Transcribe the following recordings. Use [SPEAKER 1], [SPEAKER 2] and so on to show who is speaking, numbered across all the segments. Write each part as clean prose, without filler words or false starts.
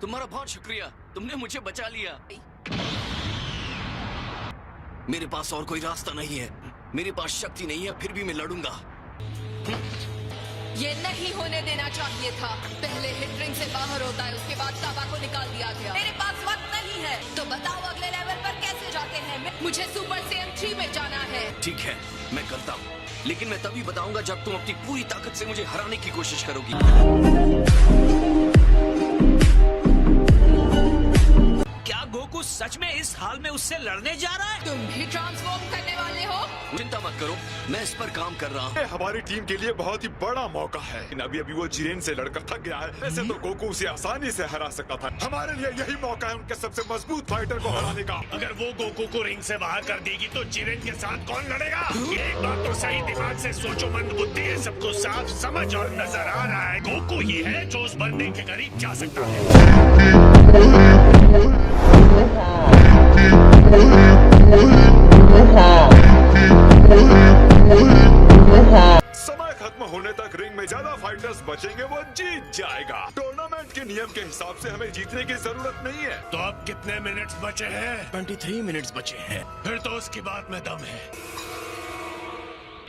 [SPEAKER 1] तुम्हारा बहुत शुक्रिया, तुमने मुझे बचा लिया। मेरे पास और कोई रास्ता नहीं है, मेरे पास शक्ति नहीं है, फिर भी मैं लड़ूंगा।
[SPEAKER 2] ये नहीं होने देना चाहिए था। पहले हिट से बाहर होता है, उसके बाद ताबा को निकाल दिया गया। मेरे पास वक्त नहीं है, तो बताओ अगले लेवल पर कैसे जाते हैं? मुझे सुपर सैयन 3 में जाना है।
[SPEAKER 1] ठीक है, मैं करता हूँ, लेकिन मैं तभी बताऊंगा जब तुम अपनी पूरी ताकत से मुझे हराने की कोशिश करोगी।
[SPEAKER 3] क्या गोकू सच में इस हाल में उससे लड़ने जा रहा है?
[SPEAKER 2] तुम भी ट्रांसफॉर्म करने वाले हो?
[SPEAKER 1] चिंता मत करो, मैं इस पर काम कर रहा हूँ।
[SPEAKER 4] हमारी टीम के लिए बहुत ही बड़ा मौका है। अभी वो जिरेन से लड़कर थक गया है। वैसे तो गोकू उसे आसानी से हरा सकता था। हमारे लिए यही मौका है उनके सबसे मजबूत फाइटर को हराने का।
[SPEAKER 5] अगर वो गोकू को रिंग से बाहर कर देगी तो जिरेन के साथ कौन लड़ेगा? ये एक बात तो सही दिमाग से सोचो, मंद बुद्धि है, सबको साफ समझ और नजर आ रहा है। गोकू ही है जो उस बंदे के करीब जा सकता है।
[SPEAKER 4] समय खत्म होने तक रिंग में ज्यादा फाइटर्स बचेंगे, वो जीत जाएगा। टूर्नामेंट के नियम के हिसाब से हमें जीतने की जरूरत नहीं है।
[SPEAKER 5] तो अब कितने मिनट्स बचे हैं?
[SPEAKER 3] 23 मिनट्स बचे हैं।
[SPEAKER 5] फिर तो उसकी बात में दम है।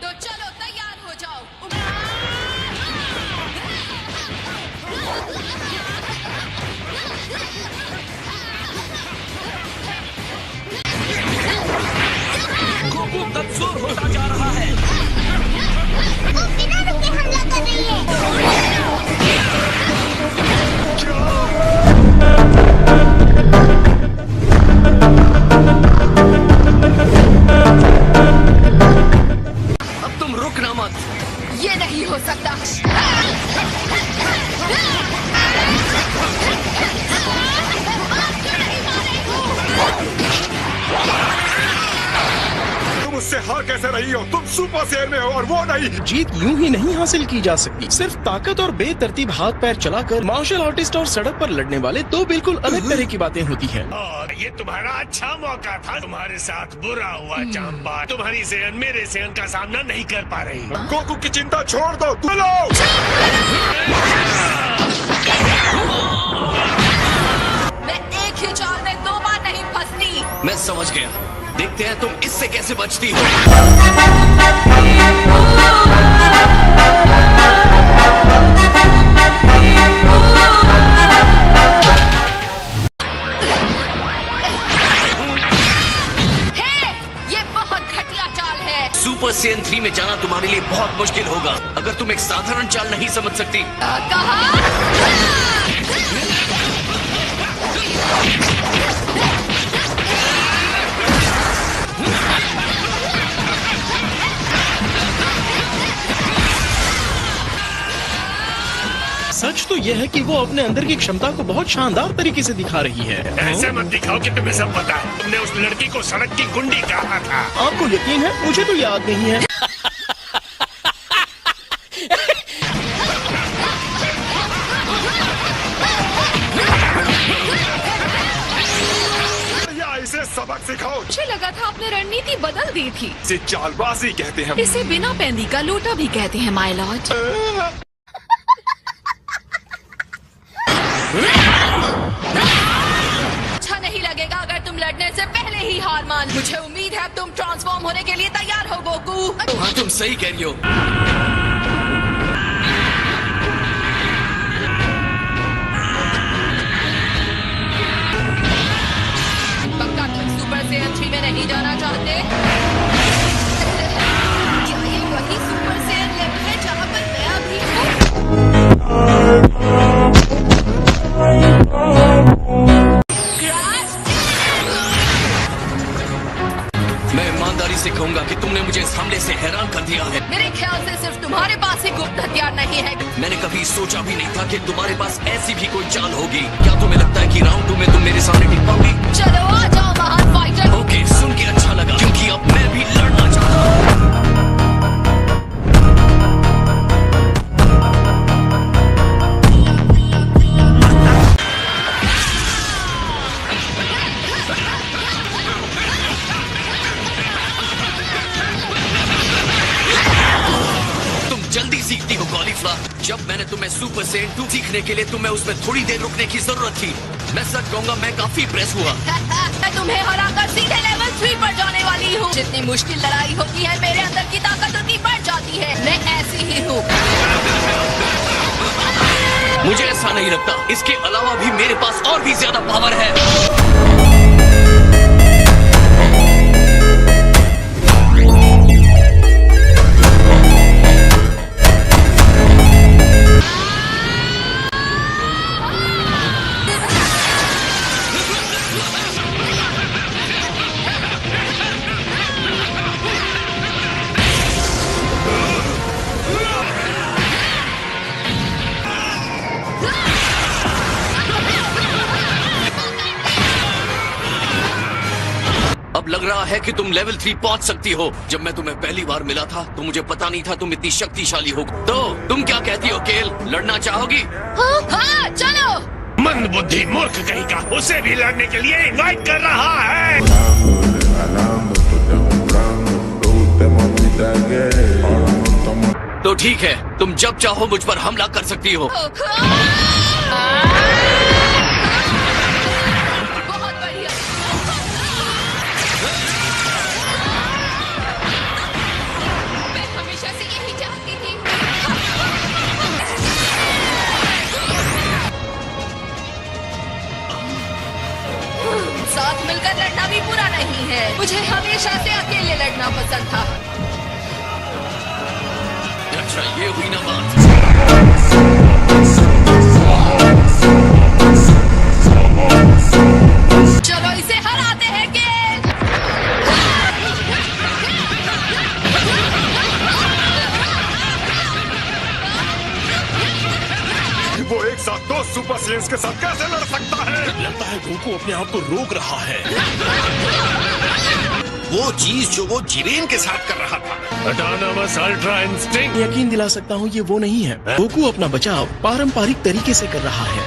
[SPEAKER 2] तो चलो तैयार हो जाओ।
[SPEAKER 3] गोकू कमजोर होता जा रहा है।
[SPEAKER 6] वो बिना रुके हमला कर रही है।
[SPEAKER 1] अब तुम रुकना मत।
[SPEAKER 2] ये नहीं हो सकता।
[SPEAKER 4] तुम उससे हार कैसे रही हो? तुम सुपर सैयन में हो और वो नहीं।
[SPEAKER 7] जीत यूं ही नहीं हासिल की जा सकती। सिर्फ ताकत और बेतरतीब हाथ पैर चलाकर मार्शल आर्टिस्ट और सड़क पर लड़ने वाले दो बिल्कुल अलग तरह की बातें होती हैं।
[SPEAKER 5] और ये तुम्हारा अच्छा मौका था। तुम्हारे साथ बुरा हुआ चांपा। तुम्हारी सेहन मेरे सेहन का सामना नहीं कर पा रही।
[SPEAKER 4] गोकू की चिंता छोड़ दो। चलो।
[SPEAKER 2] मैं एक ही चाल में 2 बार नहीं फंसती।
[SPEAKER 1] मैं समझ गया, देखते हैं तुम इससे कैसे बचती हो।
[SPEAKER 2] ये बहुत घटिया चाल है।
[SPEAKER 1] सुपर सैयन 3 में जाना तुम्हारे लिए बहुत मुश्किल होगा अगर तुम एक साधारण चाल नहीं समझ सकती।
[SPEAKER 2] कहा?
[SPEAKER 7] सच तो यह है कि वो अपने अंदर की क्षमता को बहुत शानदार तरीके से दिखा रही है।
[SPEAKER 5] ऐसे मत दिखाओ कि तुम्हें सब पता है। तुमने उस लड़की को सड़क की गुंडी कहा था।
[SPEAKER 7] आपको यकीन है? मुझे तो याद नहीं है।
[SPEAKER 4] या इसे सबक सिखाओ।
[SPEAKER 2] मुझे लगा था आपने रणनीति बदल दी थी।
[SPEAKER 4] इसे चालबाजी कहते हैं।
[SPEAKER 2] इसे बिना पैंदी का लोटा भी कहते हैं माय लॉर्ड। अच्छा नहीं लगेगा अगर तुम लड़ने से पहले ही हार मान। मुझे उम्मीद है अब तुम ट्रांसफॉर्म होने के लिए तैयार हो गोकू।
[SPEAKER 1] हाँ, तुम सही कह रही हो।
[SPEAKER 2] पक्का तुम सुपर सैयन 3 में नहीं जाना चाहते? क्या ये वही सुपर सैयन लेवल है जहाँ पर मैं अभी हूँ?
[SPEAKER 1] मैं ईमानदारी से कहूंगा कि तुमने मुझे इस हमले से हैरान कर दिया है।
[SPEAKER 2] मेरे ख्याल से सिर्फ तुम्हारे पास ही गुप्त हथियार नहीं है।
[SPEAKER 1] मैंने कभी सोचा भी नहीं था कि तुम्हारे पास ऐसी भी कोई चाल होगी। क्या तुम्हें लगता है कि राउंड 2 में तुम मेरे सामने टिक पाओगी?
[SPEAKER 2] चलो आ जाओ महान फाइटर।
[SPEAKER 1] ओके, सुन के अच्छा लगा, क्योंकि अब मैं भी लड़ना चाहता हूँ। हौसला। जब मैंने तुम्हें सुपर सेन 2 सीखने के लिए तुम्हें उसमें थोड़ी देर रुकने की जरूरत थी। मैं सच कहूंगा मैं काफी इम्प्रेस हुआ।
[SPEAKER 2] मैं तुम्हें हराकर सीधे लेवल 3 पर जाने वाली हूँ। जितनी मुश्किल लड़ाई होती है मेरे अंदर की ताकत उतनी बढ़ जाती है। मैं ऐसी ही हूँ।
[SPEAKER 1] मुझे ऐसा नहीं लगता। इसके अलावा भी मेरे पास और भी ज्यादा पावर है। अब लग रहा है कि तुम लेवल 3 पहुंच सकती हो। जब मैं तुम्हें पहली बार मिला था तो मुझे पता नहीं था तुम इतनी शक्तिशाली हो। तो तुम क्या कहती हो केल, लड़ना चाहोगी?
[SPEAKER 2] हाँ, चलो।
[SPEAKER 5] मंद बुद्धि मूर्ख कहीं का उसे भी लड़ने के लिए इनवाइट कर रहा है।
[SPEAKER 1] तो ठीक है, तुम जब चाहो मुझ पर हमला कर सकती हो।
[SPEAKER 2] बहुत बढ़िया। मैं हमेशा से यही चाहती थी। साथ मिलकर लड़ना भी बुरा नहीं है। मुझे हमेशा से अकेले लड़ना पसंद था।
[SPEAKER 1] अच्छा, ये हुई ना बात।
[SPEAKER 2] चलो इसे हराते हैं गेल।
[SPEAKER 4] वो एक साथ 2 सुपर सेन्स के साथ कैसे लड़ सकता है?
[SPEAKER 7] लगता है गोकू अपने आप को रोक रहा है।
[SPEAKER 5] वो चीज जो वो जिरेन के साथ कर रहा था। Autonomous ultra instinct.
[SPEAKER 7] यकीन दिला सकता हूँ ये वो नहीं है। गोकू अपना बचाव पारंपरिक तरीके से कर रहा है।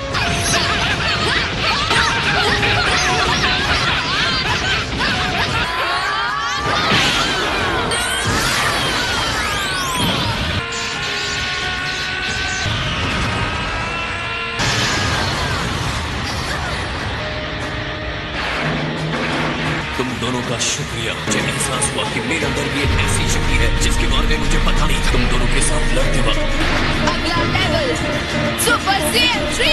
[SPEAKER 1] तुम दोनों का शुक्रिया। मुझे एहसास हुआ कि मेरे अंदर भी एक ऐसी शक्ति है जिसके बारे में मुझे पता नहीं था। तुम दोनों के साथ लड़ते वक्त
[SPEAKER 2] अगला लेवल सुपर सेन 3।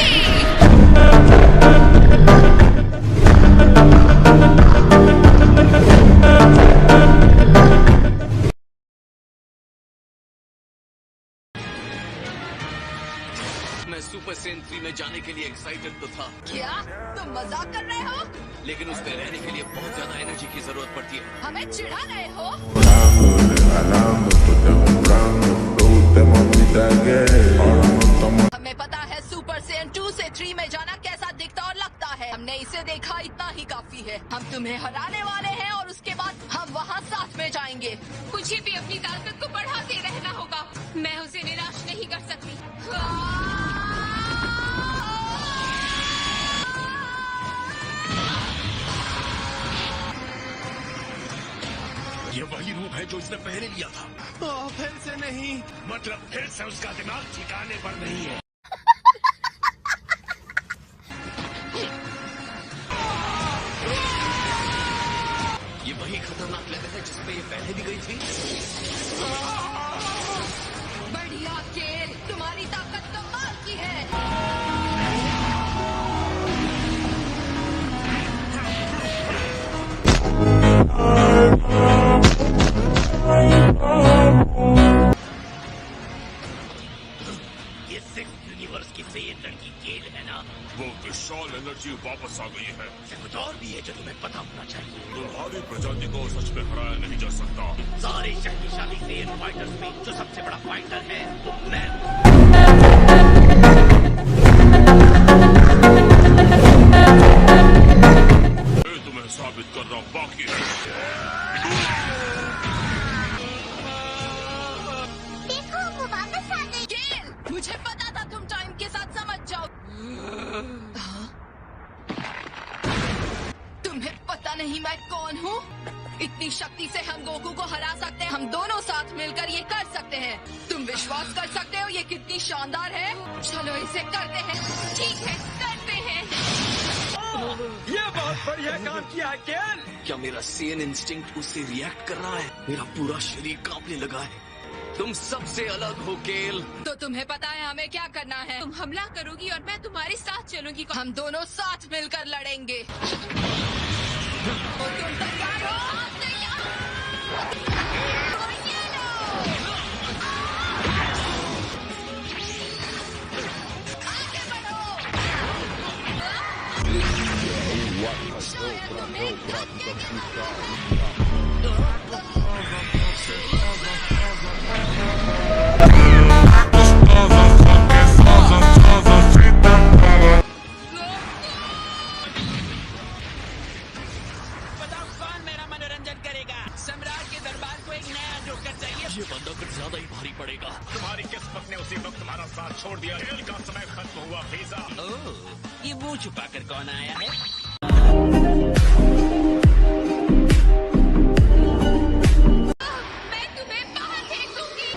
[SPEAKER 1] मैं सुपर सेन 3 में जाने के लिए एक्साइटेड तो था,
[SPEAKER 2] क्या तुम मजाक कर रहे हो?
[SPEAKER 1] लेकिन उसमें रहने के लिए बहुत ज्यादा एनर्जी की जरूरत पड़ती है।
[SPEAKER 2] हमें चिढ़ा रहे हो? हमें पता है सुपर सेन 2 से 3 में जाना कैसा दिखता और लगता है। हमने इसे देखा, इतना ही काफी है। हम तुम्हें हराने वाले हैं और उसके बाद हम वहाँ साथ में जाएंगे।
[SPEAKER 8] मुझे भी अपनी ताकत को बढ़ाते रहना होगा। मैं उसे निराश नहीं कर सकती।
[SPEAKER 5] ये वही रूप है जो इसने पहले लिया था।
[SPEAKER 7] फिर से नहीं।
[SPEAKER 5] मतलब फिर से उसका दिमाग ठिकाने पर नहीं है।
[SPEAKER 1] ये वही खतरनाक लेवल है जिसमें ये पहले भी गई थी।
[SPEAKER 2] बढ़िया केल, तुम्हारी ताकत कमाल की है।
[SPEAKER 5] ये सिक्स यूनिवर्स की से लड़की केल है ना?
[SPEAKER 9] वो विशाल एनर्जी वापस आ गई है।
[SPEAKER 5] कुछ और भी है जो तुम्हें पता होना चाहिए।
[SPEAKER 9] तुम्हारी प्रजाति को सच में हराया नहीं जा सकता।
[SPEAKER 5] सारे शक्तिशाली सेन फाइटर्स में जो सबसे बड़ा फाइटर है वो मैं हूँ।
[SPEAKER 9] ये तुम्हें साबित करना बाकी है।
[SPEAKER 6] देखो वो वापस आ गई।
[SPEAKER 2] केल, मुझे पता था तुम टाइम के साथ समझ जाओ। तुम्हें पता नहीं मैं कौन हूँ? इतनी शक्ति से हम गोकू को हरा सकते हैं। हम दोनों साथ मिलकर ये कर सकते हैं। तुम विश्वास कर सकते हो ये कितनी शानदार है?
[SPEAKER 8] चलो इसे करते हैं। ठीक है, करते हैं।
[SPEAKER 3] ये बहुत बढ़िया काम किया केल।
[SPEAKER 1] क्या मेरा सेन इंस्टिंक्ट उससे रिएक्ट कर रहा है? मेरा पूरा शरीर कांपने लगा है। तुम सबसे अलग हो केल।
[SPEAKER 2] तो तुम्हें पता है हमें क्या करना है?
[SPEAKER 8] तुम हमला करोगी और मैं तुम्हारे साथ चलूंगी।
[SPEAKER 2] हम दोनों साथ मिलकर लड़ेंगे। और तुम तैयार हो? और ये लो। आगे बढ़ो। शायद तुम्हें थक के
[SPEAKER 3] बताओ कौन मेरा मनोरंजन करेगा? सम्राट के दरबार को एक नया जोकर चाहिए।
[SPEAKER 1] ये बंदा कुछ ज्यादा ही भारी पड़ेगा।
[SPEAKER 5] तुम्हारी किस्मत ने उसी वक्त तुम्हारा साथ छोड़ दिया। खेल का समय खत्म हुआ फीसा।
[SPEAKER 3] ओह, ये मुंह छुपाकर कौन आया है?
[SPEAKER 8] मैं तुम्हें बाहर फेंक दूंगी।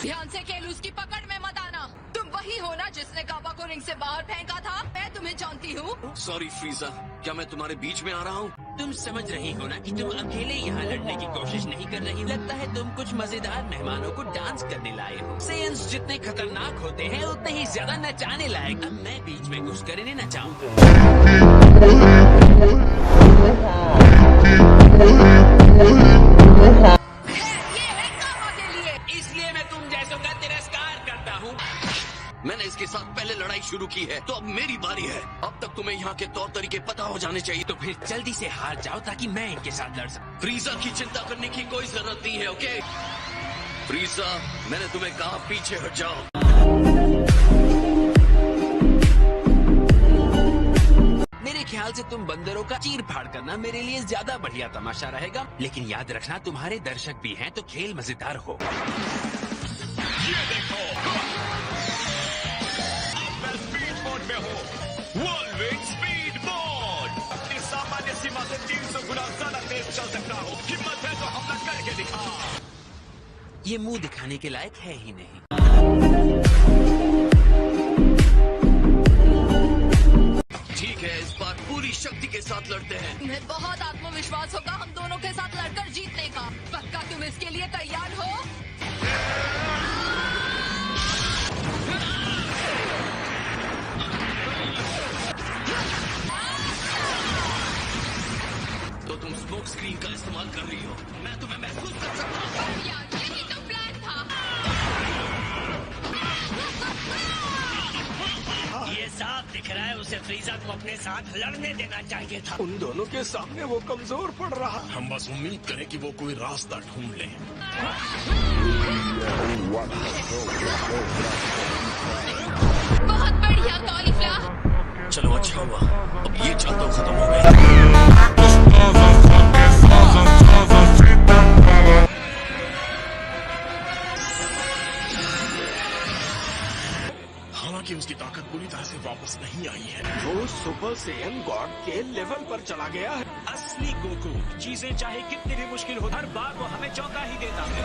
[SPEAKER 2] ध्यान से खेल, उसकी पकड़ में मत आना। तुम वही हो ना जिसने काबा को रिंग से बाहर फेंका था? मैं तुम्हें जानती हूँ।
[SPEAKER 1] सॉरी फ्रीजा, क्या मैं तुम्हारे बीच में आ रहा हूँ?
[SPEAKER 3] तुम समझ रही हो ना कि तुम अकेले यहाँ लड़ने की कोशिश नहीं कर रही हो। लगता है तुम कुछ मजेदार मेहमानों को डांस करने लाए हो। सेयंस जितने खतरनाक होते हैं उतने ही ज्यादा नचाने लायक। अब मैं बीच में घुसकर इन्हें नचाऊंगा।
[SPEAKER 2] ये है काबा के लिए।
[SPEAKER 3] इसलिए मैं तुम जैसों का तिरस्कार करता हूँ।
[SPEAKER 1] मैंने इसके साथ पहले लड़ाई शुरू की है, तो अब मेरी बारी है। अब तक तुम्हें यहाँ के तौर तरीके पता हो जाने चाहिए।
[SPEAKER 3] तो फिर जल्दी से हार जाओ ताकि मैं इनके साथ लड़ सकूं।
[SPEAKER 1] फ्रीजा की चिंता करने की कोई जरूरत नहीं है, ओके? फ्रीजा, मैंने तुम्हें कहा पीछे हट जाओ।
[SPEAKER 3] मेरे ख्याल से तुम बंदरों का चीर फाड़ करना मेरे लिए ज्यादा बढ़िया तमाशा रहेगा। लेकिन याद रखना तुम्हारे दर्शक भी हैं, तो खेल मजेदार हो।
[SPEAKER 5] ये देखो, अब मैं स्पीड मोड में हूँ। वॉल्विंग स्पीड मोड। अपनी सामान्य सीमा से 300 गुना ज्यादा तेज चल सकता हूँ। हिम्मत है तो हमला करके दिखा।
[SPEAKER 3] ये मुंह दिखाने के लायक है ही नहीं।
[SPEAKER 1] ठीक है, इस बार पूरी शक्ति के साथ लड़ते हैं।
[SPEAKER 2] तुम्हें बहुत आत्मविश्वास होगा हम दोनों के साथ लड़कर जीतने का। पक्का तुम इसके लिए तैयार हो?
[SPEAKER 1] तो तुम स्मोक स्क्रीन का इस्तेमाल कर रही हो। मैं तुम्हें महसूस कर सकता हूँ।
[SPEAKER 8] यार, यही तो प्लान था।
[SPEAKER 5] ये साफ दिख रहा है उसे फ्रीजा को अपने साथ लड़ने देना चाहिए था।
[SPEAKER 7] उन दोनों के सामने वो कमजोर पड़ रहा।
[SPEAKER 9] हम बस उम्मीद करें कि वो कोई रास्ता ढूंढ ले।
[SPEAKER 8] बहुत बढ़िया कॉलीफ्लावर।
[SPEAKER 1] चलो अच्छा हुआ, अब ये चाल तो खत्म हो गई।
[SPEAKER 9] हालांकि उसकी ताकत पूरी तरह से वापस नहीं आई है।
[SPEAKER 7] वो सुपर सेयन गॉड के लेवल पर चला गया है।
[SPEAKER 3] असली गोकू चीजें चाहे कितनी भी मुश्किल हो, हर बार वो हमें चौंका ही देता है।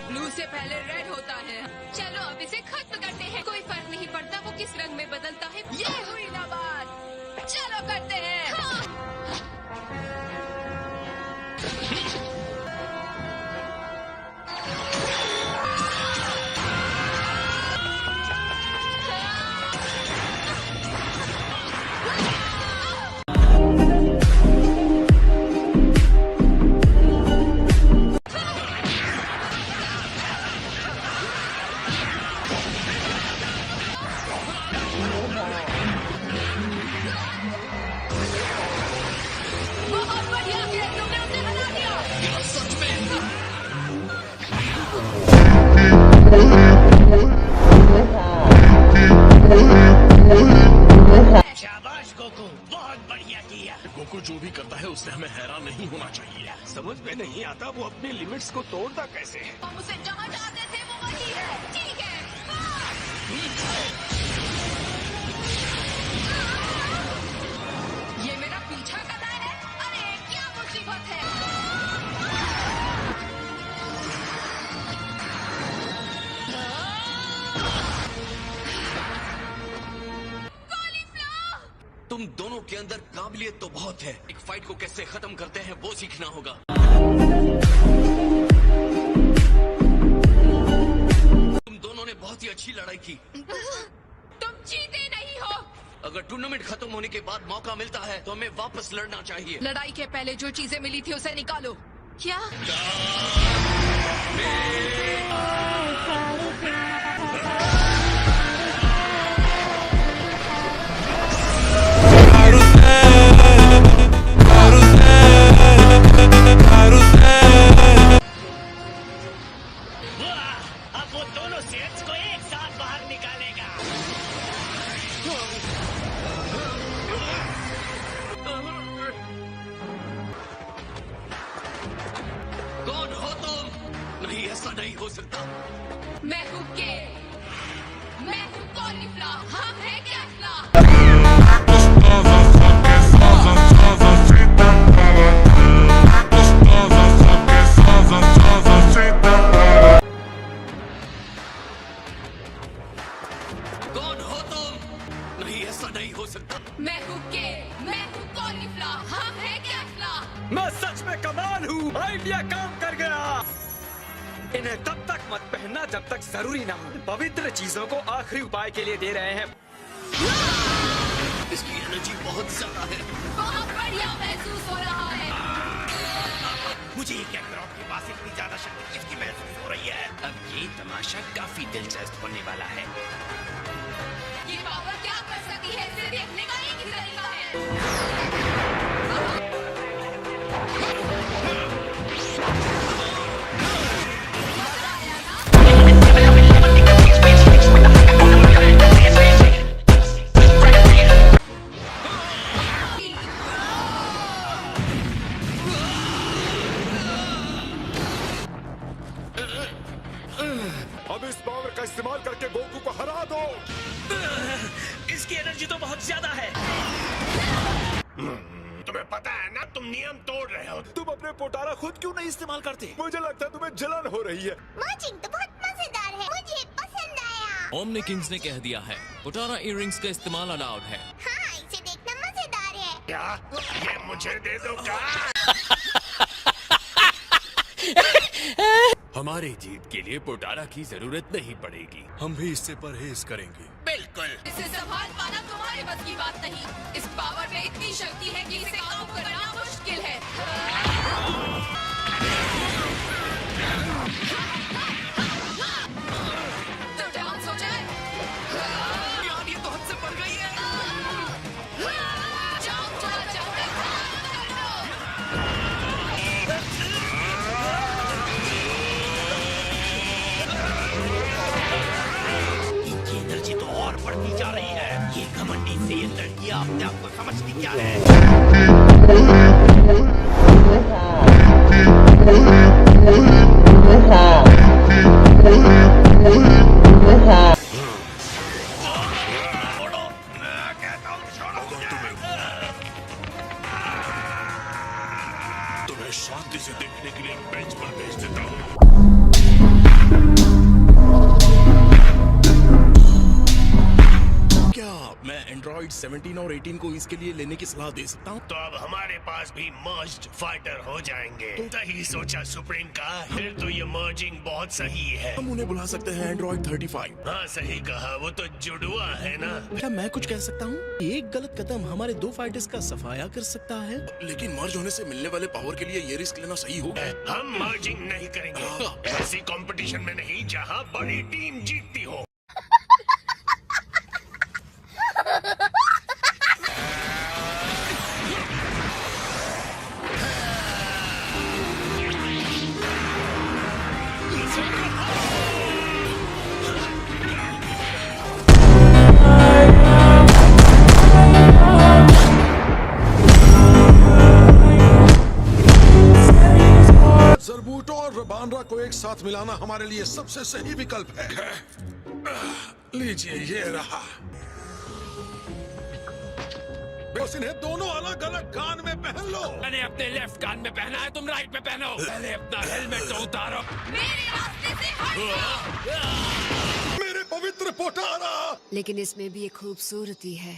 [SPEAKER 2] ब्लू से पहले रेड होता है।
[SPEAKER 8] चलो अब इसे खत्म करते हैं। कोई फर्क नहीं पड़ता वो किस रंग में बदलता है।
[SPEAKER 2] ये हुई ना बात। चलो करते हैं।
[SPEAKER 8] हाँ।
[SPEAKER 2] बहुत बढ़िया खेल, तुमने उसे हरा दिया।
[SPEAKER 1] सच में
[SPEAKER 5] शाबाश गोकू, बहुत बढ़िया किया।
[SPEAKER 9] गोकू जो भी करता है उससे हमें हैरान नहीं होना चाहिए।
[SPEAKER 7] समझ में नहीं आता वो अपनी लिमिट्स को तोड़ता कैसे है।
[SPEAKER 2] हम उसे जहाँ चाहते थे वो वही है।
[SPEAKER 8] ठीक है।
[SPEAKER 2] ये मेरा पीछा कर
[SPEAKER 1] तुम दोनों के अंदर काबिलियत तो बहुत है, एक फाइट को कैसे खत्म करते हैं वो सीखना होगा। तुम दोनों ने बहुत ही अच्छी लड़ाई की।
[SPEAKER 8] तुम जीते नहीं हो।
[SPEAKER 1] अगर टूर्नामेंट खत्म होने के बाद मौका मिलता है तो हमें वापस लड़ना चाहिए।
[SPEAKER 2] लड़ाई के पहले जो चीजें मिली थी उसे निकालो। क्या?
[SPEAKER 5] अब वो दोनों सेट्स को एक साथ बाहर निकालेगा।
[SPEAKER 1] कौन हो तुम? नहीं, ऐसा नहीं हो सकता।
[SPEAKER 8] मैं हूँ के, मैं हूँ कॉलीफ्ला, हम हैं कैफ्ला।
[SPEAKER 1] कौन हो तुम? नहीं, ऐसा नहीं हो सकता।
[SPEAKER 8] मैं हूँ के, मैं हूँ कॉलीफ्ला, हम हैं कैफ्ला।
[SPEAKER 7] मैं सच में कमाल हूँ, आइडिया काम कर गया। इन्हें तब तक मत पहनना जब तक जरूरी ना हो। पवित्र चीजों को आखिरी उपाय के लिए दे रहे हैं।
[SPEAKER 1] इसकी एनर्जी बहुत ज्यादा है।
[SPEAKER 8] बहुत बढ़िया महसूस हो रहा है।
[SPEAKER 5] मुझे एक एक्टर के पास इतनी ज्यादा शक्ति किसकी महसूस हो रही है?
[SPEAKER 3] अब ये तमाशा काफी दिलचस्प होने वाला है।
[SPEAKER 8] ये पावर क्या कर सकती है इसे देखने का एक ही तरीका है।
[SPEAKER 4] अब इस पावर का इस्तेमाल करके गोकू को हरा दो।
[SPEAKER 5] इसकी एनर्जी तो बहुत ज्यादा है। तुम्हें पता है ना, तुम नियम तोड़ रहे हो।
[SPEAKER 4] तुम अपने पोटारा खुद क्यों नहीं इस्तेमाल करते? मुझे लगता है तुम्हें जलन हो रही है।
[SPEAKER 6] मर्जिंग तो बहुत मजेदार है, मुझे पसंद आया।
[SPEAKER 10] ओमनी किंग्स ने कह दिया है पोटारा इयररिंग्स का इस्तेमाल अलाउड है।
[SPEAKER 6] हाँ, इसे देखना मजेदार है।
[SPEAKER 5] क्या? ये मुझे दे दो क्या?
[SPEAKER 9] हमारी जीत के लिए पोटारा की जरूरत नहीं पड़ेगी, हम भी इससे परहेज करेंगे।
[SPEAKER 3] बिल्कुल।
[SPEAKER 8] इसे संभाल पाना तुम्हारे बस की बात नहीं। इस पावर में इतनी शक्ति है कि इसे काबू करना मुश्किल है। तो डांस हो जाए।
[SPEAKER 1] यार, ये तो हद से बढ़ गई है।
[SPEAKER 8] जाओ, चला जाओ, कर दो।
[SPEAKER 5] इनकी एनर्जी तो और बढ़ती जा रही है। ये घमंडी से ये लड़कियां अपने आप को समझती क्या है? छोड़ो, मैं कहता हूँ छोड़ो मुझे।
[SPEAKER 9] तुम्हें शांति से देखने के लिए बेंच पर भेज देता हूँ।
[SPEAKER 7] क्या मैं एंड्रॉइड 17 और 18 को इसके लिए लेने की सलाह दे सकता हूँ?
[SPEAKER 5] तो अब हमारे पास भी मर्ज्ड फाइटर हो जाएंगे। सही सोचा सुप्रीम का। फिर तो ये मर्जिंग बहुत सही है।
[SPEAKER 7] हम उन्हें बुला सकते हैं एंड्रॉइड 35।
[SPEAKER 5] हाँ, सही कहा, वो तो जुड़वा है ना।
[SPEAKER 7] क्या मैं कुछ कह सकता हूँ? एक गलत कदम हमारे दो फाइटर्स का सफाया कर सकता है। लेकिन मर्ज होने से मिलने वाले पावर के लिए ये रिस्क लेना सही होगा।
[SPEAKER 5] हम मर्जिंग नहीं करेंगे। ऐसी कंपटीशन में नहीं जहाँ बड़ी टीम जीतती हो।
[SPEAKER 11] जरबूटो और रबानरा को एक साथ मिलाना हमारे लिए सबसे सही विकल्प है। लीजिए, ये रहा। बस इन्हें दोनों अलग अलग कान में पहन लो।
[SPEAKER 9] मैंने अपने लेफ्ट कान में पहना है, तुम राइट में पहनो। पहले अपना हेलमेट तो उतारो।
[SPEAKER 8] मेरे रास्ते से हट जाओ।
[SPEAKER 11] मेरे पवित्र पोटारा।
[SPEAKER 2] लेकिन इसमें भी एक खूबसूरती है।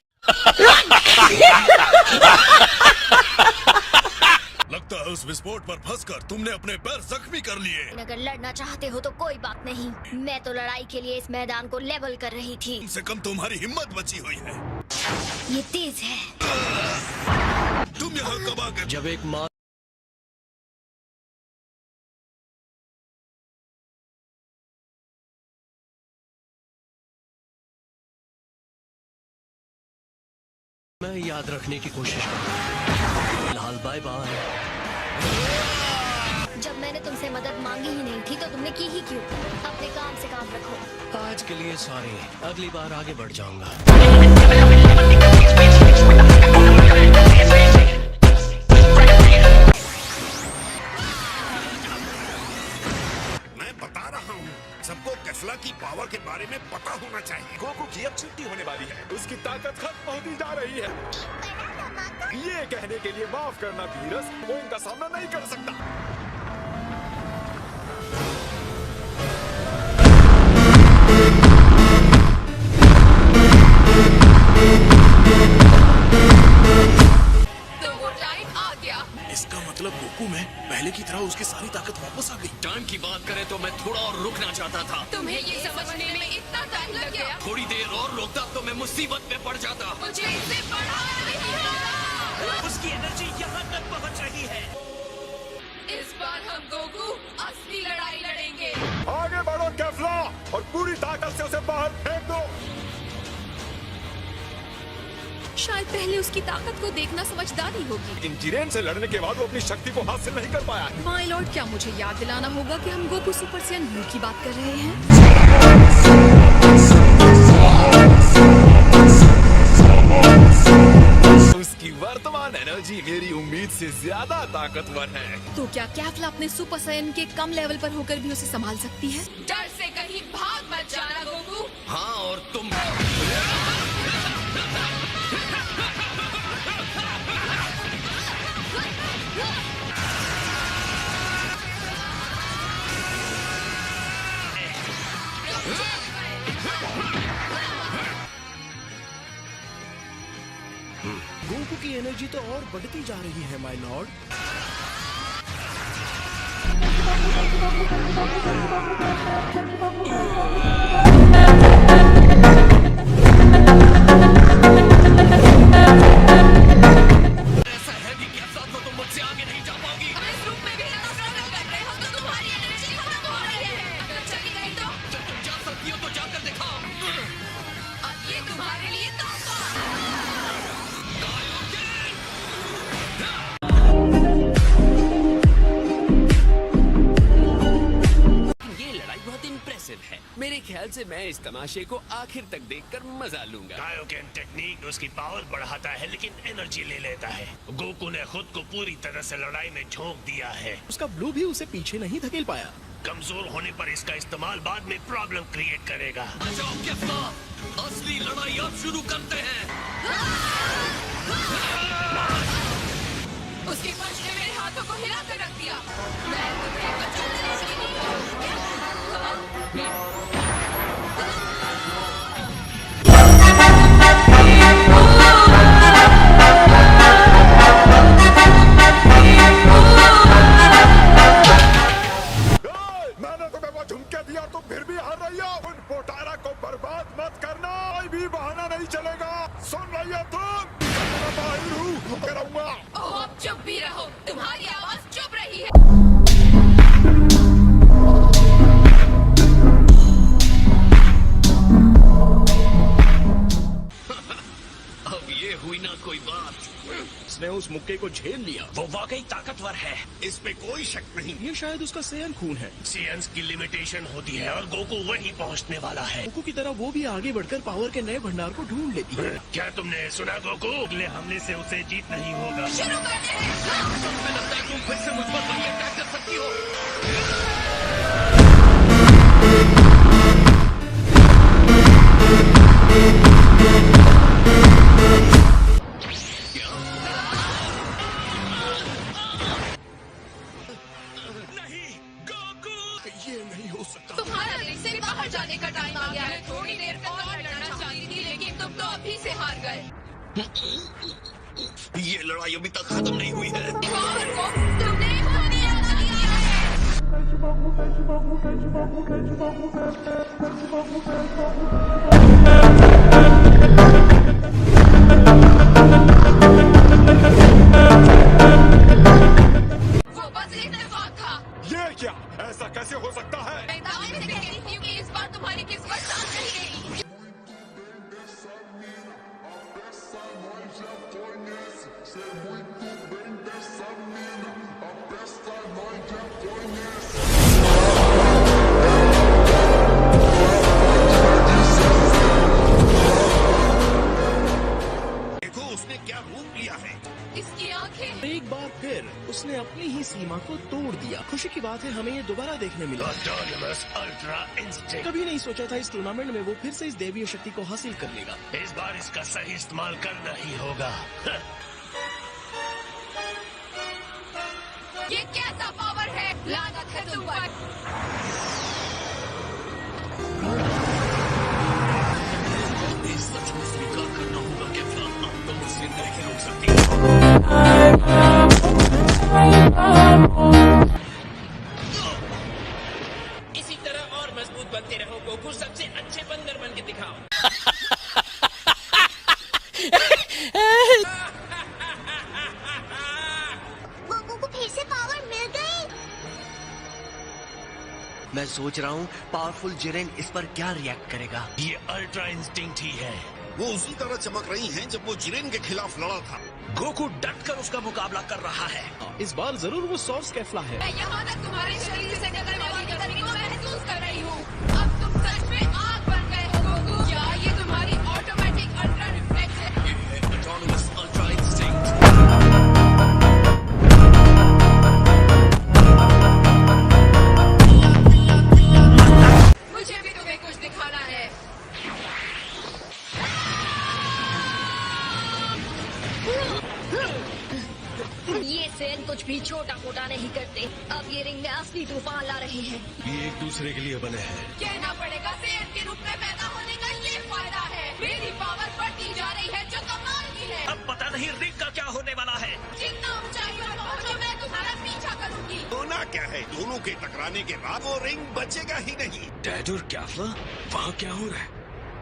[SPEAKER 11] लगता है उस विस्फोट पर फंसकर तुमने अपने पैर जख्मी कर लिए।
[SPEAKER 6] अगर लड़ना चाहते हो तो कोई बात नहीं, मैं तो लड़ाई के लिए इस मैदान को लेवल कर रही थी।
[SPEAKER 11] कम से कम तुम्हारी हिम्मत बची हुई है।
[SPEAKER 6] ये तेज है।
[SPEAKER 11] तुम यहाँ कब आ गए?
[SPEAKER 9] जब एक माँ मैं याद रखने की कोशिश करूँ। फिलहाल बाय बाय।
[SPEAKER 6] जब मैंने तुमसे मदद मांगी ही नहीं थी तो तुमने की ही क्यों? अपने काम से काम रखो।
[SPEAKER 9] आज के लिए सॉरी, अगली बार आगे बढ़ जाऊंगा।
[SPEAKER 11] मैं बता रहा हूँ, सबको कैफला की पावर के बारे में पता होना चाहिए।
[SPEAKER 4] गोकू की अब छुट्टी होने वाली है, उसकी ताकत खत्म होती जा रही है। ये कहने के लिए माफ करना वीरस, वो इनका सामना नहीं कर सकता।
[SPEAKER 8] तो वो टाइम आ गया।
[SPEAKER 11] इसका मतलब गोकू में पहले की तरह उसकी सारी ताकत वापस आ गई।
[SPEAKER 1] टाइम की बात करें तो मैं थोड़ा और रुकना चाहता था।
[SPEAKER 8] तुम्हें ये समझने में इतना टाइम लग गया।
[SPEAKER 1] थोड़ी देर और रुकता तो मैं मुसीबत में पड़ जाता।
[SPEAKER 8] मुझे इससे बड़ा नहीं होगा।
[SPEAKER 3] उसकी एनर्जी यहाँ तक पहुँच रही है।
[SPEAKER 8] इस बार हम गोकू असली लड़ाई लड़ेंगे।
[SPEAKER 4] आगे बढ़ो कैफला और पूरी ताकत से उसे बाहर फेंक दो।
[SPEAKER 2] शायद पहले उसकी ताकत को देखना समझदारी होगी।
[SPEAKER 4] लेकिन जिरेन से लड़ने के बाद वो अपनी शक्ति को हासिल नहीं कर पाया है।
[SPEAKER 2] माय लॉर्ड, क्या मुझे याद दिलाना होगा कि हम गोकू सुपर सैयन ब्लू की बात कर रहे हैं?
[SPEAKER 4] उसकी वर्तमान एनर्जी मेरी उम्मीद से ज्यादा ताकतवर है।
[SPEAKER 2] तो क्या कैफला अपने सुपर सैयन के कम लेवल पर होकर भी उसे संभाल सकती है?
[SPEAKER 8] डर से कहीं भाग मत जाना गोकू।
[SPEAKER 1] हाँ, और तुम
[SPEAKER 9] गोकू की एनर्जी तो और बढ़ती जा रही है माय लॉर्ड।
[SPEAKER 1] ऐसा है कि कैफला तो तुम मुझसे आगे नहीं जा पाओगी।
[SPEAKER 8] हम इस रूप में भी इतना स्ट्रगल कर रहे हो तो तुम्हारी एनर्जी खत्म हो रही है। अगर चली गई तो
[SPEAKER 1] जब तुम जा सकती हो तो जाकर दिखाओ।
[SPEAKER 8] अब ये तुम्हारे लिए तोहफा।
[SPEAKER 3] ये लड़ाई बहुत इम्प्रेसिव है। मेरे ख्याल से मैं इस तमाशे को आखिर तक देखकर मजा लूंगा।
[SPEAKER 5] कायोकेन टेक्निक उसकी पावर बढ़ाता है लेकिन एनर्जी ले लेता है। गोकू ने खुद को पूरी तरह से लड़ाई में झोंक दिया है।
[SPEAKER 9] उसका ब्लू भी उसे पीछे नहीं धकेल पाया।
[SPEAKER 5] कमजोर होने पर इसका इस्तेमाल बाद में प्रॉब्लम क्रिएट करेगा।
[SPEAKER 1] आ जाओ कैफला, असली लड़ाई अब शुरू करते हैं।
[SPEAKER 8] उसके पंच ने मेरे हाथों को हिला कर रख दिया। मैं तुम्हें बचाने वाली नहीं हूँ।
[SPEAKER 4] मैंने तुम्हें वो झुमके दिया, तुम फिर भी हार रही हो। उन पोटारा को बर्बाद मत करना, कोई भी बहाना नहीं चलेगा। सुन रही हो तुम? मैं बाहर हूँ, करूँगा।
[SPEAKER 8] ओह, अब चुप भी रहो। तुम्हारी आवाज चुप रही है।
[SPEAKER 1] अब ये हुई ना कोई बात।
[SPEAKER 9] उसने उस मुक्के को झेल लिया।
[SPEAKER 5] वो वाकई ताकतवर है, इस पे कोई शक नहीं।
[SPEAKER 9] ये शायद उसका सैयन खून है।
[SPEAKER 5] सियंस की लिमिटेशन होती है और गोकू वहीं पहुंचने वाला है।
[SPEAKER 9] गोकू की तरह वो भी आगे बढ़कर पावर के नए भंडार को ढूंढ लेती है।
[SPEAKER 5] क्या तुमने सुना गोकू? अगले हमले से उसे जीत नहीं होगा।
[SPEAKER 8] शुरू करते हैं।
[SPEAKER 1] मुझे लगता है तुम फिर से मुझ पर बड़ी अटैक कर सकती हो।
[SPEAKER 11] ये नहीं हो सकता।
[SPEAKER 8] तुम्हारा रिंग से बाहर जाने का टाइम आ गया है। थोड़ी देर तक और लड़ना चाहती थी लेकिन तुम तो अभी से हार गए।
[SPEAKER 1] ये लड़ाई अभी तक खत्म नहीं हुई है।
[SPEAKER 8] तुमने होने वो बस इत्तेफाक था।
[SPEAKER 4] ये क्या? ऐसा कैसे हो सकता है?
[SPEAKER 8] मैं दावे से कह रही हूँ कि इस बार तुम्हारी किस्मत साथ नहीं गई।
[SPEAKER 5] देखो उसने क्या रूप लिया है।
[SPEAKER 8] इसकी आंखें।
[SPEAKER 12] एक बार फिर उसने अपनी ही सीमा को तोड़ दिया। खुशी की बात है हमें ये दोबारा देखने मिला।
[SPEAKER 5] Autonomous ultra instinct.
[SPEAKER 12] कभी नहीं सोचा था इस टूर्नामेंट में वो फिर से इस दैवीय शक्ति को हासिल कर लेगा।
[SPEAKER 5] इस बार इसका सही इस्तेमाल करना ही होगा।
[SPEAKER 8] ये कैसा पावर है? लानत है तुम पर।
[SPEAKER 1] हमें सच में स्वीकार करना होगा कैफ्ला, अब तुम मुझसे नहीं रोक सकती।
[SPEAKER 3] इसी तरह और मजबूत बनते रहो गोकू, सबसे अच्छे बंदर बन के दिखाओ।
[SPEAKER 6] गोकू को फिर से पावर मिल गई।
[SPEAKER 13] मैं सोच रहा हूँ पावरफुल जिरेन इस पर क्या रिएक्ट करेगा।
[SPEAKER 5] ये अल्ट्रा इंस्टिंक्ट ही है।
[SPEAKER 11] वो उसी तरह चमक रही हैं जब वो जिरेन के खिलाफ लड़ा था।
[SPEAKER 13] गोकू डट कर उसका मुकाबला कर रहा है।
[SPEAKER 12] इस बार जरूर वो सॉर्स कैफ्ला है।
[SPEAKER 8] मैं यहाँ तक तुम्हारे शरीर से निकलने वाली गर्मी को महसूस कर रही हूँ। अब तुम सच में आग बन गए हो गोकू। क्या ये तुम्हारी ऑटोमेटिक अल्ट्रा रिफ्लेक्स है?
[SPEAKER 1] ये है ऑटोनमस अल्ट्रा इंस्टिंक्ट।
[SPEAKER 8] मुझे भी तुम्हें कुछ दिखाना है।
[SPEAKER 6] ये सेन कुछ भी छोटा मोटा नहीं करते। अब ये रिंग में असली तूफान ला रहे हैं।
[SPEAKER 11] ये एक दूसरे के लिए बने हैं।
[SPEAKER 8] कहना पड़ेगा सेन के रूप में पैदा होने का ये फायदा है। मेरी पावर बढ़ती जा रही है जो कमाल की है।
[SPEAKER 13] अब पता नहीं रिंग का क्या होने वाला है।
[SPEAKER 8] जितना ऊंचाई पर पहुंचो मैं तुम्हारा पीछा करूंगी।
[SPEAKER 5] होना क्या है? दोनों के टकराने के बाद वो रिंग बचेगा ही नहीं।
[SPEAKER 9] डैड और कैफ्ला, वहाँ क्या हो रहा है?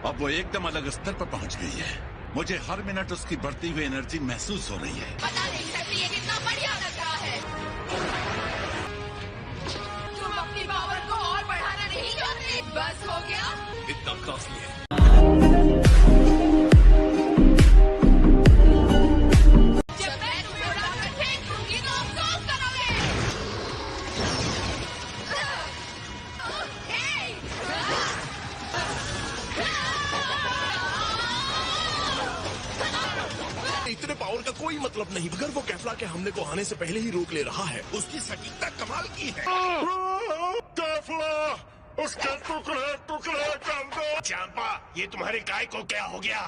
[SPEAKER 11] अब वो एकदम अलग स्तर पर पहुंच गई है। मुझे हर मिनट उसकी बढ़ती हुई एनर्जी महसूस हो रही है।
[SPEAKER 8] पता नहीं सकती ये कितना बढ़िया लग रहा है। तुम अपनी पावर को और बढ़ाना नहीं चाहते? बस हो गया।
[SPEAKER 1] इतना काफी है।
[SPEAKER 8] जब मैं तुम्हें उड़ाकर फेंक दूंगी तो अफसोस करोगे।
[SPEAKER 12] इतने पावर का कोई मतलब नहीं। अगर वो कैफ्ला के हमले को आने से पहले ही रोक ले रहा है।
[SPEAKER 5] उसकी सटीकता कमाल की है। उसके टुकड़े टुकड़े कर दो। चांपा, ये तुम्हारे काय को क्या हो गया?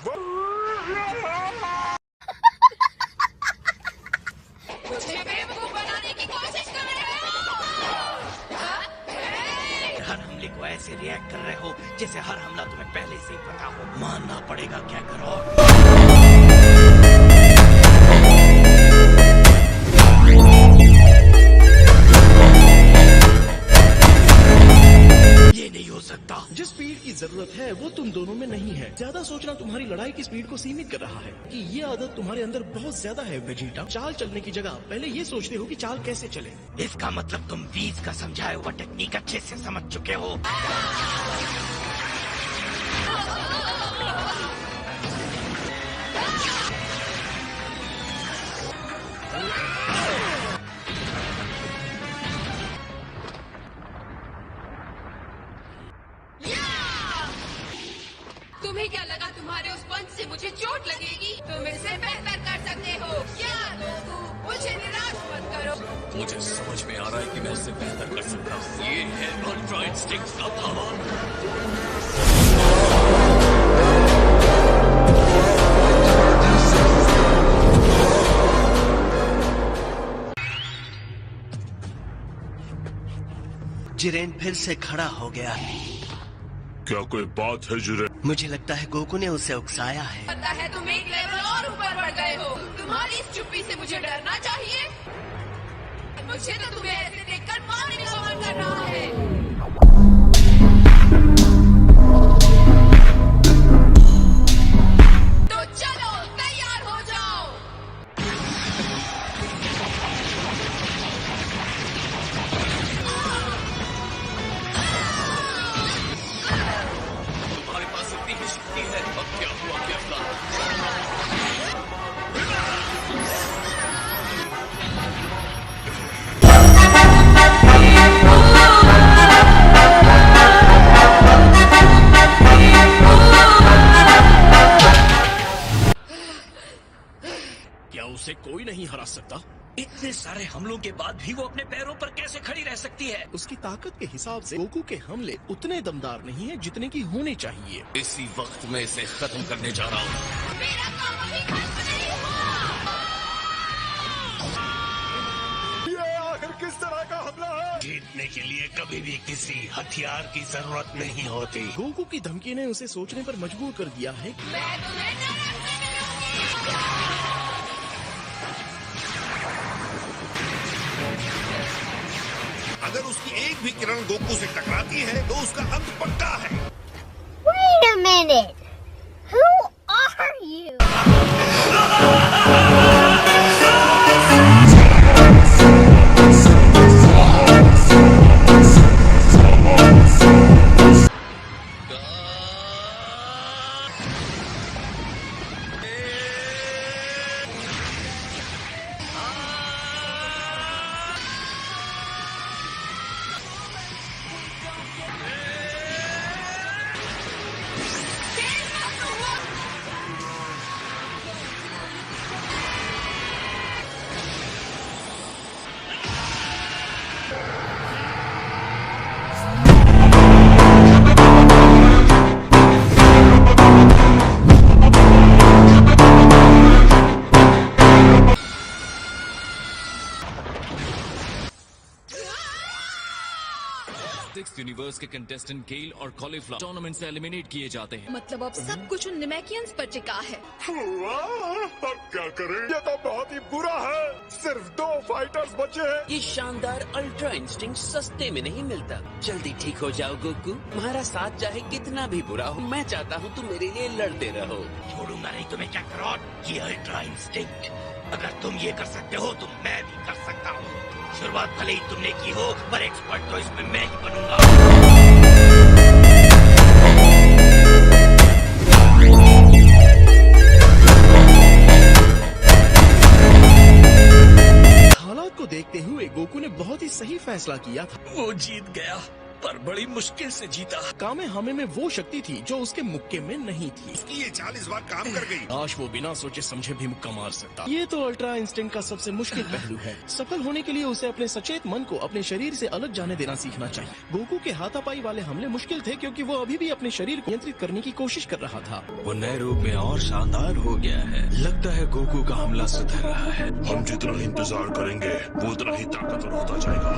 [SPEAKER 8] मुझे बेवकूफ बनाने की कोशिश कर रहे हो।
[SPEAKER 13] हर हमले को ऐसे रिएक्ट कर रहे हो जैसे हर हमला तुम्हें पहले से ही पता हो। मानना पड़ेगा क्या करो। ये नहीं हो सकता।
[SPEAKER 12] जिस स्पीड की जरूरत है वो तुम दोनों में नहीं है। ज्यादा सोचना तुम्हारी लड़ाई की स्पीड को सीमित कर रहा है। कि ये आदत तुम्हारे अंदर बहुत ज्यादा है वेजिटा। चाल चलने की जगह पहले ये सोचते हो कि चाल कैसे चले।
[SPEAKER 13] इसका मतलब तुम बीज का समझाया हुआ टेक्निक अच्छे से समझ चुके हो।
[SPEAKER 8] तुम्हें क्या लगा तुम्हारे उस पंच से मुझे चोट लगेगी? तुम इसे बेहतर कर सकते हो। क्या गोकू, मुझे निराश मत करो।
[SPEAKER 1] मुझे समझ में आ रहा है कि मैं इससे बेहतर कर सकता हूँ। ये है अल्ट्रा इंस्टिंक्ट का पावर।
[SPEAKER 13] जिरेन फिर से खड़ा हो गया है।
[SPEAKER 4] क्या कोई बात है जिरेन?
[SPEAKER 13] मुझे लगता है गोकू ने उसे उकसाया है।
[SPEAKER 8] पता है तुम एक लेवल और ऊपर बढ़ गए हो। तुम्हारी इस चुप्पी से मुझे डरना चाहिए। मुझे तो तुम्हें ऐसे देखकर मारने का मन कर रहा है। तो चलो तैयार हो जाओ।
[SPEAKER 1] तुम्हारे पास इतनी ही शक्ति है। अब क्या हुआ क्या था?
[SPEAKER 12] क्या उसे कोई नहीं हरा सकता? इतने सारे हमलों के बाद भी वो अपने पैरों पर कैसे खड़ी रह सकती है? उसकी ताकत के हिसाब से गोकू के हमले उतने दमदार नहीं है जितने की होने चाहिए।
[SPEAKER 1] इसी वक्त मैं इसे खत्म करने जा रहा हूँ।
[SPEAKER 8] मेरा काम अभी खत्म नहीं हुआ।
[SPEAKER 4] ये आखिर किस तरह का हमला है?
[SPEAKER 5] जीतने के लिए कभी भी किसी हथियार की जरूरत नहीं होती।
[SPEAKER 12] गोकू की धमकी ने उसे सोचने पर मजबूर कर दिया है।
[SPEAKER 8] मैं तुम्हें नरक से मिलूंगी।
[SPEAKER 5] अगर उसकी एक भी किरण गोकू से टकराती है तो उसका अंत पक्का है।
[SPEAKER 6] Wait a minute. Who are you?
[SPEAKER 10] Six universe के कंटेस्टेंट केल और कॉलीफ्लावर टूर्नामेंट से एलिमिनेट किए जाते हैं।
[SPEAKER 2] मतलब अब सब कुछ उन निमैकियंस पर टिका है।
[SPEAKER 4] अब क्या करें? ये तो बहुत ही बुरा है। सिर्फ 2 फाइटर्स बचे हैं।
[SPEAKER 3] ये शानदार अल्ट्रा इंस्टिंक्ट सस्ते में नहीं मिलता। जल्दी ठीक हो जाओ गोकू। तुम्हारा साथ चाहे कितना भी बुरा हो, मैं चाहता हूँ तुम मेरे लिए लड़ते रहो।
[SPEAKER 13] छोड़ूंगा नहीं तुम्हें चक्रॉट। ये अल्ट्रा इंस्टिंक्ट, अगर तुम ये कर सकते हो तो मैं भी कर सकता हूँ। शुरुआत भले ही तुमने की हो, पर एक्सपर्ट तो इसमें मैं ही बनूंगा।
[SPEAKER 12] हालात को देखते हुए गोकू ने बहुत ही सही फैसला किया था। वो जीत गया, पर बड़ी मुश्किल से जीता। कामे हमे में वो शक्ति थी जो उसके मुक्के में नहीं थी।
[SPEAKER 5] उसकी ये 40 बार काम कर गई।
[SPEAKER 12] आज वो बिना सोचे समझे भी मुक्का मार सकता। ये तो अल्ट्रा इंस्टिंक्ट का सबसे मुश्किल पहलू है। सफल होने के लिए उसे अपने सचेत मन को अपने शरीर से अलग जाने देना सीखना चाहिए। गोकू के हाथापाई वाले हमले मुश्किल थे क्योंकि वो अभी भी अपने शरीर को नियंत्रित करने की कोशिश कर रहा था।
[SPEAKER 9] वो नए रूप में और शानदार हो गया है। लगता है गोकू का हमला सुधर रहा है।
[SPEAKER 4] हम जितना इंतजार करेंगे वो उतना ही ताकतवर होता जाएगा।